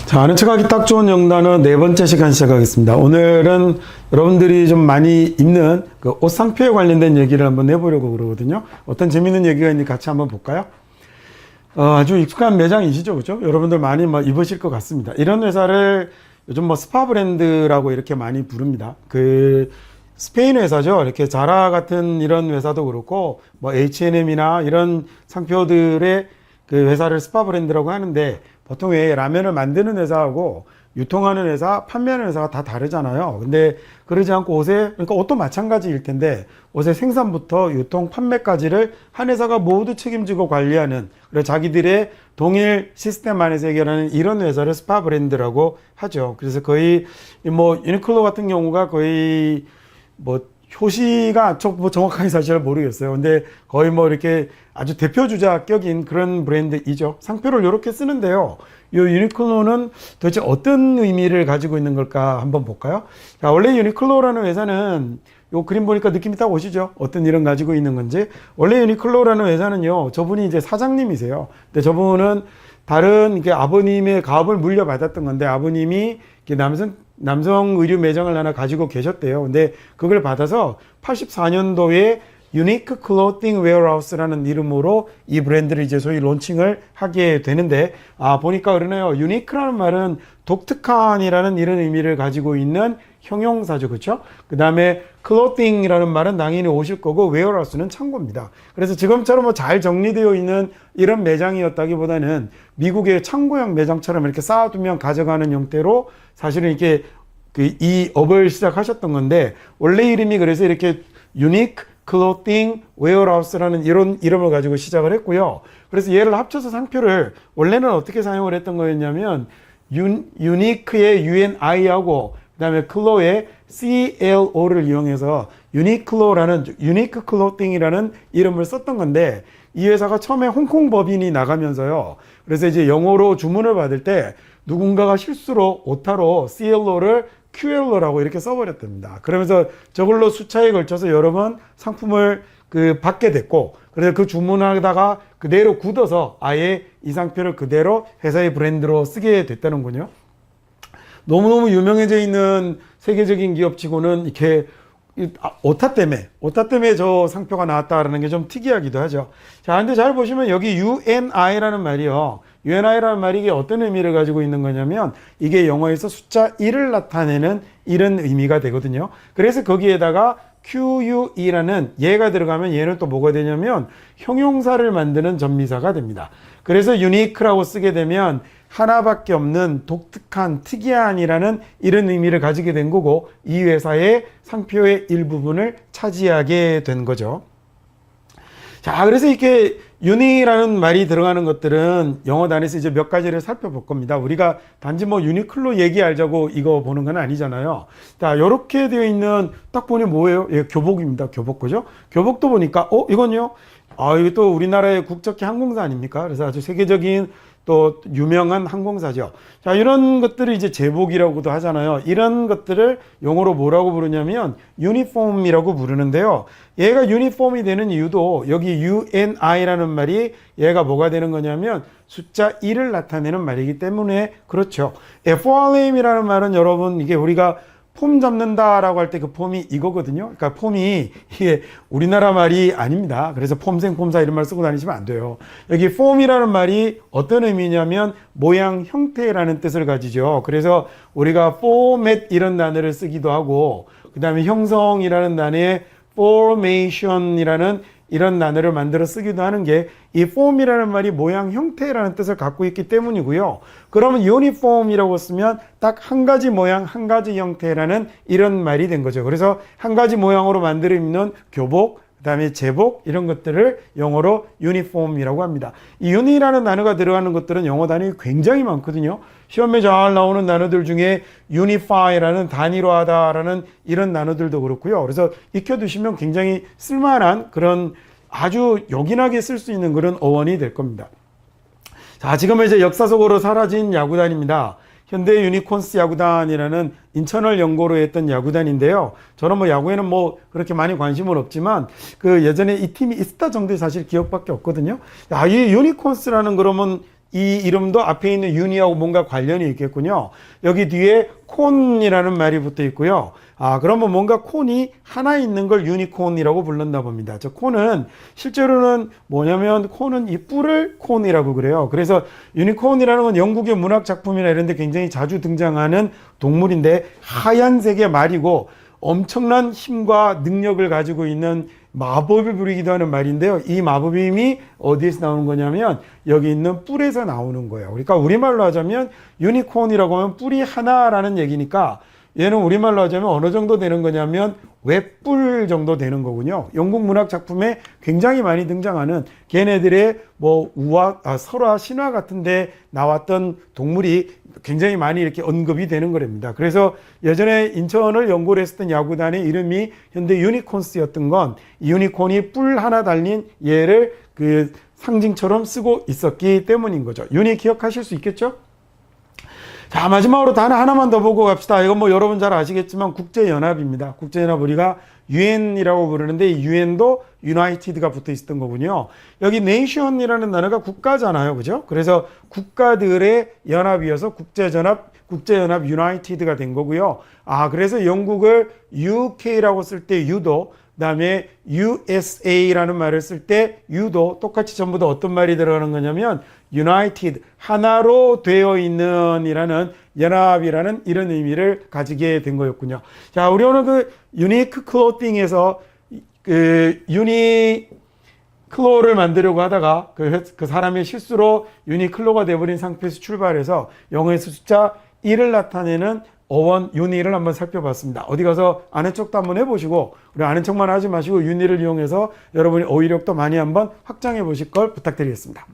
자, 아는 척하기 딱 좋은 영단어 네 번째 시간 시작하겠습니다. 오늘은 여러분들이 좀 많이 입는 그 옷 상표에 관련된 얘기를 한번 해보려고 그러거든요. 어떤 재밌는 얘기가 있는지 같이 한번 볼까요? 아주 익숙한 매장이시죠, 그죠? 여러분들 많이 입으실 것 같습니다. 이런 회사를 요즘 스파 브랜드라고 이렇게 많이 부릅니다. 그 스페인 회사죠. 이렇게 자라 같은 이런 회사도 그렇고 H&M이나 이런 상표들의 그 회사를 스파 브랜드라고 하는데, 보통 왜 라면을 만드는 회사하고 유통하는 회사, 판매하는 회사가 다 다르잖아요. 근데 그러지 않고 그러니까 옷도 마찬가지일 텐데, 옷의 생산부터 유통, 판매까지를 한 회사가 모두 책임지고 관리하는, 그리고 자기들의 동일 시스템 안에서 해결하는 이런 회사를 스파 브랜드라고 하죠. 그래서 거의 유니클로 같은 경우가 거의 효시가 정확하게 사실은 모르겠어요. 근데 거의 이렇게 아주 대표주자격인 그런 브랜드이죠. 상표를 이렇게 쓰는데요. 이 유니클로는 도대체 어떤 의미를 가지고 있는 걸까 한번 볼까요? 자, 원래 유니클로라는 회사는 요 그림 보니까 느낌이 딱 오시죠? 어떤 일을 가지고 있는 건지. 원래 유니클로라는 회사는요, 저분이 이제 사장님이세요. 근데 저분은 다른 아버님의 가업을 물려받았던 건데, 아버님이 남성 의류 매장을 하나 가지고 계셨대요. 근데 그걸 받아서 84년도에 유니크 클로팅 웨어하우스라는 이름으로 이 브랜드를 이제 소위 론칭을 하게 되는데, 보니까 그러네요. 유니크라는 말은 독특한이라는 이런 의미를 가지고 있는 형용사죠. 그렇죠? 그 다음에 클로팅이라는 말은 당연히 옷일 거고, 웨어하우스는 창고입니다. 그래서 지금처럼 잘 정리되어 있는 이런 매장이었다기보다는 미국의 창고형 매장처럼 이렇게 쌓아두면 가져가는 형태로 사실은 이렇게 이 업을 시작하셨던 건데, 원래 이름이 그래서 이렇게 유니크 클로팅 웨어하우스라는 이런 이름을 가지고 시작을 했고요. 그래서 얘를 합쳐서 상표를 원래는 어떻게 사용을 했던 거였냐면, 유니크의 UNI하고 그다음에 클로의 CLO를 이용해서 유니크 클로팅이라는 이름을 썼던 건데, 이 회사가 처음에 홍콩 법인이 나가면서요. 그래서 이제 영어로 주문을 받을 때 누군가가 실수로 오타로 CLO를 QLO라고 이렇게 써버렸답니다. 그러면서 저걸로 수차에 걸쳐서 여러 번 상품을 받게 됐고, 그래서 그 주문하다가 그대로 굳어서 아예 이 상표를 그대로 회사의 브랜드로 쓰게 됐다는군요. 너무너무 유명해져 있는 세계적인 기업치고는 이렇게 오타 때문에 저 상표가 나왔다라는 게 좀 특이하기도 하죠. 자, 근데 잘 보시면 여기 UNI라는 말이요. UNI라는 말이 이게 어떤 의미를 가지고 있는 거냐면, 이게 영어에서 숫자 1을 나타내는 이런 의미가 되거든요. 그래서 거기에다가 QUE라는 얘가 들어가면 얘는 또 뭐가 되냐면 형용사를 만드는 전미사가 됩니다. 그래서 유니크라고 쓰게 되면 하나밖에 없는 독특한, 특이한이라는 이런 의미를 가지게 된 거고, 이 회사의 상표의 일부분을 차지하게 된 거죠. 자, 그래서 이렇게 유니라는 말이 들어가는 것들은 영어 단에서 이제 몇 가지를 살펴볼 겁니다. 우리가 단지 유니클로 얘기 알자고 이거 보는 건 아니잖아요. 자, 이렇게 되어 있는 딱 보니 뭐예요? 예, 교복입니다. 교복, 그죠? 교복도 보니까 이건요? 이게 또 우리나라의 국적기 항공사 아닙니까? 그래서 아주 세계적인 또 유명한 항공사죠. 자, 이런 것들을 이제 제복이라고도 하잖아요. 이런 것들을 영어로 뭐라고 부르냐면 유니폼이라고 부르는데요. 얘가 유니폼이 되는 이유도 여기 UNI라는 말이 얘가 뭐가 되는 거냐면 숫자 1을 나타내는 말이기 때문에 그렇죠. FRM이라는 말은 여러분, 이게 우리가 폼 잡는다라고 할 때 그 폼이 이거거든요. 그러니까 폼이 이게 우리나라 말이 아닙니다. 그래서 폼생 폼사 이런 말 쓰고 다니시면 안 돼요. 여기 폼이라는 말이 어떤 의미냐면 모양, 형태라는 뜻을 가지죠. 그래서 우리가 format 이런 단어를 쓰기도 하고, 그 다음에 형성이라는 단어에 formation이라는 이런 단어를 만들어 쓰기도 하는 게, 이 form이라는 말이 모양, 형태라는 뜻을 갖고 있기 때문이고요. 그러면 유니폼이라고 쓰면 딱 한 가지 모양, 한 가지 형태라는 이런 말이 된 거죠. 그래서 한 가지 모양으로 만들어 입는 교복, 그 다음에 제복, 이런 것들을 영어로 유니폼이라고 합니다. 이 유니라는 단어가 들어가는 것들은 영어 단어가 굉장히 많거든요. 시험에 잘 나오는 단어들 중에 unify라는, 단일화하다라는 이런 단어들도 그렇고요. 그래서 익혀두시면 굉장히 쓸만한 그런 아주 요긴하게 쓸 수 있는 그런 어원이 될 겁니다. 자, 지금은 이제 역사 속으로 사라진 야구단입니다. 현대 유니콘스 야구단이라는 인천을 연고로 했던 야구단인데요. 저는 뭐 야구에는 뭐 그렇게 많이 관심은 없지만 그 예전에 이 팀이 있었다 정도의 사실 기억밖에 없거든요. 야, 이 유니콘스라는 그러면 이 이름도 앞에 있는 유니하고 뭔가 관련이 있겠군요. 여기 뒤에 콘이라는 말이 붙어 있고요. 아, 그러면 뭔가 콘이 하나 있는 걸 유니콘이라고 부른다 봅니다. 저 콘은 실제로는 뭐냐면 콘은 이 뿔을 콘이라고 그래요. 그래서 유니콘이라는 건 영국의 문학 작품이나 이런 데 굉장히 자주 등장하는 동물인데 하얀색의 말이고 엄청난 힘과 능력을 가지고 있는 마법을 부리기도 하는 말인데요. 이 마법의 힘이 어디에서 나오는 거냐면 여기 있는 뿔에서 나오는 거예요. 그러니까 우리말로 하자면 유니콘이라고 하면 뿔이 하나라는 얘기니까 얘는 우리말로 하자면 어느 정도 되는 거냐면 웹뿔 정도 되는 거군요. 영국 문학 작품에 굉장히 많이 등장하는 걔네들의 뭐 설화, 신화 같은데 나왔던 동물이 굉장히 많이 이렇게 언급이 되는 거랍니다. 그래서 예전에 인천을 연고로 했었던 야구단의 이름이 현대 유니콘스였던 건 이 유니콘이 뿔 하나 달린 얘를 그 상징처럼 쓰고 있었기 때문인 거죠. 유니 기억하실 수 있겠죠? 자, 마지막으로 단어 하나만 더 보고 갑시다. 이건 뭐 여러분 잘 아시겠지만 국제연합입니다. 국제연합 우리가 UN이라고 부르는데 이 UN도 유나이티드가 붙어 있었던 거군요. 여기 네이션이라는 단어가 국가잖아요. 그죠? 그래서 국가들의 연합이어서 국제연합 유나이티드가 된 거고요. 아, 그래서 영국을 UK라고 쓸 때 U도, 그다음에 USA라는 말을 쓸 때 U도 똑같이 전부 다 어떤 말이 들어가는 거냐면 United, 하나로 되어 있는 이라는 연합이라는 이런 의미를 가지게 된 거였군요. 자, 우리 오늘 그 유니크 클로팅에서 그 유니클로를 만들려고 하다가 그 사람의 실수로 유니클로가 돼버린 상태에서 출발해서 영어에서 숫자 1을 나타내는 어원 유니를 한번 살펴봤습니다. 어디 가서 아는 척도 한번 해보시고 우리 아는 척만 하지 마시고 유니를 이용해서 여러분이 어휘력도 많이 한번 확장해 보실 걸 부탁드리겠습니다.